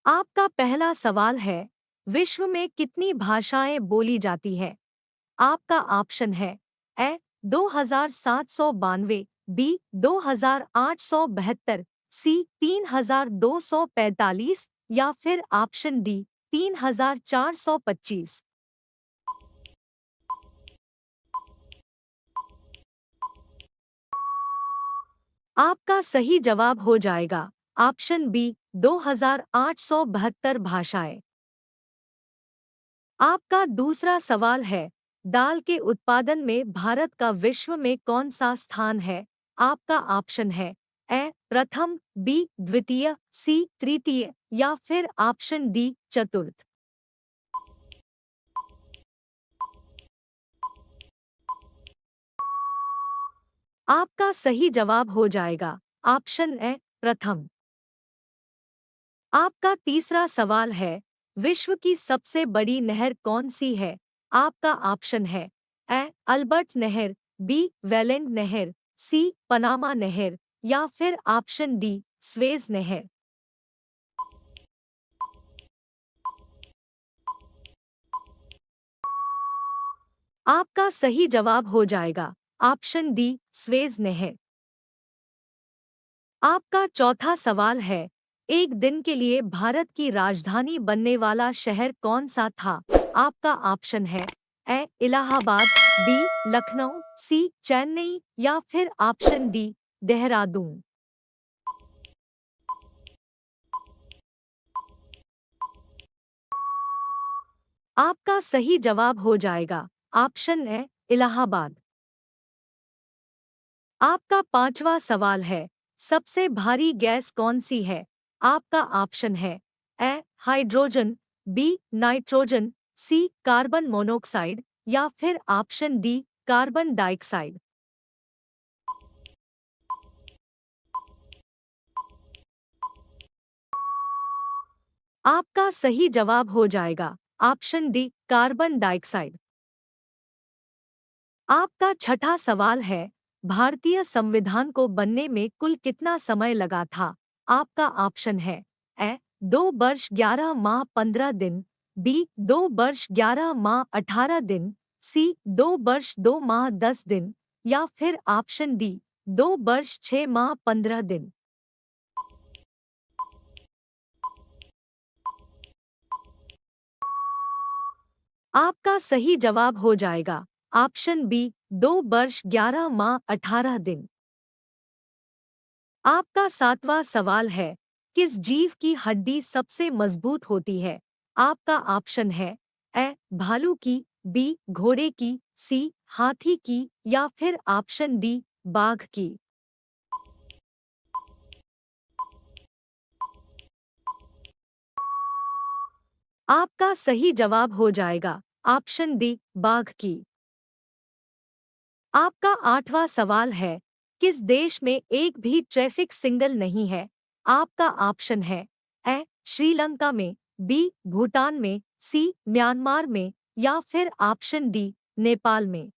आपका पहला सवाल है, विश्व में कितनी भाषाएं बोली जाती है? आपका ऑप्शन है ए 2792, बी 2872, सी 3245 या फिर ऑप्शन डी 3425। आपका सही जवाब हो जाएगा ऑप्शन बी 2872 भाषाएं। आपका दूसरा सवाल है, दाल के उत्पादन में भारत का विश्व में कौन सा स्थान है? आपका ऑप्शन है ए प्रथम, बी द्वितीय, सी तृतीय या फिर ऑप्शन डी चतुर्थ। आपका सही जवाब हो जाएगा ऑप्शन ए प्रथम। आपका तीसरा सवाल है, विश्व की सबसे बड़ी नहर कौन सी है? आपका ऑप्शन है ए अल्बर्ट नहर, बी वेलेंड नहर, सी पनामा नहर या फिर ऑप्शन डी स्वेज नहर। आपका सही जवाब हो जाएगा ऑप्शन डी स्वेज नहर। आपका चौथा सवाल है, एक दिन के लिए भारत की राजधानी बनने वाला शहर कौन सा था? आपका ऑप्शन है ए इलाहाबाद, बी लखनऊ, सी चेन्नई या फिर ऑप्शन डी देहरादून। आपका सही जवाब हो जाएगा ऑप्शन ए इलाहाबाद। आपका पांचवा सवाल है, सबसे भारी गैस कौन सी है? आपका ऑप्शन है ए हाइड्रोजन, बी नाइट्रोजन, सी कार्बन मोनोऑक्साइड या फिर ऑप्शन डी कार्बन डाइऑक्साइड। आपका सही जवाब हो जाएगा ऑप्शन डी कार्बन डाइऑक्साइड। आपका छठा सवाल है, भारतीय संविधान को बनने में कुल कितना समय लगा था? आपका ऑप्शन है ए 2 वर्ष 11 माह 15 दिन, बी 2 वर्ष 11 माह 18 दिन, सी 2 वर्ष 2 माह 10 दिन या फिर ऑप्शन डी 2 वर्ष 6 माह 15 दिन। आपका सही जवाब हो जाएगा ऑप्शन बी 2 वर्ष 11 माह 18 दिन। आपका सातवां सवाल है, किस जीव की हड्डी सबसे मजबूत होती है? आपका ऑप्शन है ए भालू की, बी घोड़े की, सी हाथी की या फिर ऑप्शन डी बाघ की। आपका सही जवाब हो जाएगा ऑप्शन डी बाघ की। आपका आठवां सवाल है, किस देश में एक भी ट्रैफिक सिग्नल नहीं है? आपका ऑप्शन है ए श्रीलंका में, बी भूटान में, सी म्यांमार में या फिर ऑप्शन डी नेपाल में।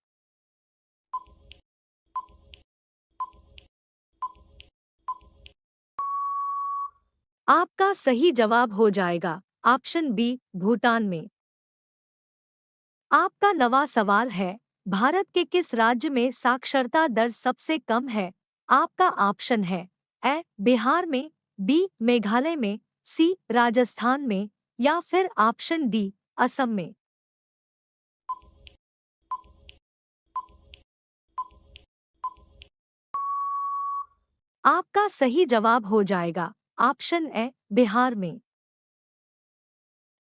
आपका सही जवाब हो जाएगा ऑप्शन बी भूटान में। आपका नवा सवाल है, भारत के किस राज्य में साक्षरता दर सबसे कम है? आपका ऑप्शन है ए बिहार में, बी मेघालय में, सी राजस्थान में या फिर ऑप्शन डी असम में। आपका सही जवाब हो जाएगा ऑप्शन ए बिहार में।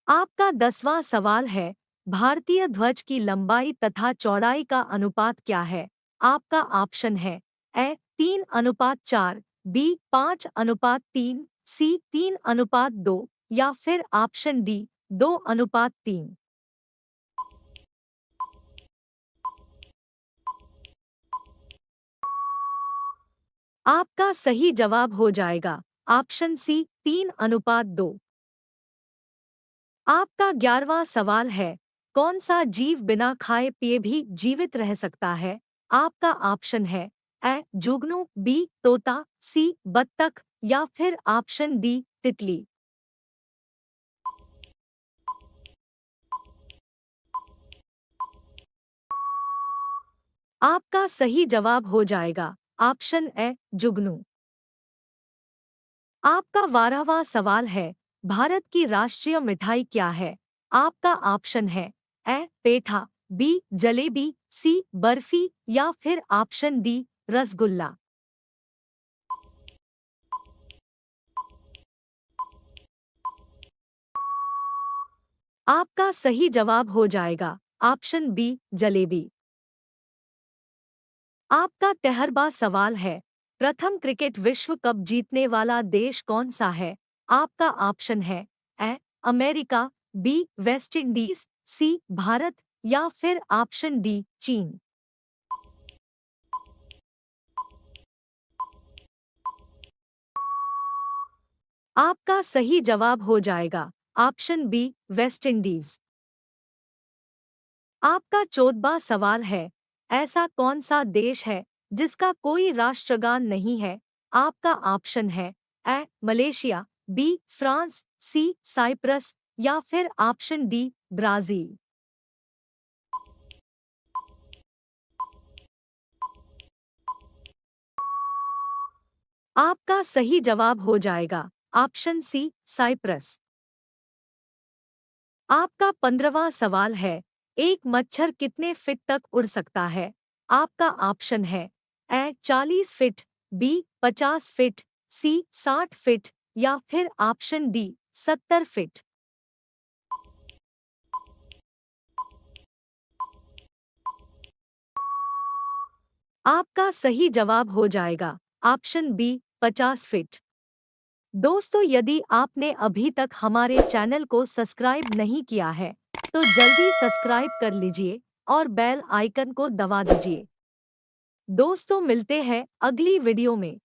आपका 10वां सवाल है, भारतीय ध्वज की लंबाई तथा चौड़ाई का अनुपात क्या है? आपका ऑप्शन है ए 3:4, बी 5:3, सी 3:2 या फिर ऑप्शन डी 2:3। आपका सही जवाब हो जाएगा ऑप्शन सी 3:2। आपका 11वां सवाल है, कौन सा जीव बिना खाए पिए भी जीवित रह सकता है? आपका ऑप्शन है ए जुगनू, बी तोता, सी बत्तख या फिर ऑप्शन डी तितली। आपका सही जवाब हो जाएगा ऑप्शन ए जुगनू। आपका 12वां सवाल है, भारत की राष्ट्रीय मिठाई क्या है? आपका ऑप्शन है ए पेठा, बी जलेबी, सी बर्फी या फिर ऑप्शन डी रसगुल्ला। आपका सही जवाब हो जाएगा ऑप्शन बी जलेबी। आपका 13वां सवाल है, प्रथम क्रिकेट विश्व कप जीतने वाला देश कौन सा है? आपका ऑप्शन है A America, B West Indies, C Bharat या फिर ऑप्शन डी चीन। आपका सही जवाब हो जाएगा ऑप्शन बी वेस्ट इंडीज। आपका 14वां सवाल है, ऐसा कौन सा देश है जिसका कोई राष्ट्रगान नहीं है? आपका ऑप्शन है A Malaysia, B France, C Cyprus या फिर ऑप्शन डी ब्राजील। आपका सही जवाब हो जाएगा ऑप्शन सी साइप्रस। आपका 15वां सवाल है, एक मच्छर कितने फीट तक उड़ सकता है? आपका ऑप्शन है ए 40 फीट, बी 50 फीट, सी 60 फीट या फिर ऑप्शन डी 70 फीट। आपका सही जवाब हो जाएगा ऑप्शन बी 50 फीट। दोस्तों, यदि आपने अभी तक हमारे चैनल को सब्सक्राइब नहीं किया है तो जल्दी सब्सक्राइब कर लीजिए और बेल आइकन को दबा दीजिए। दोस्तों, मिलते हैं अगली वीडियो में।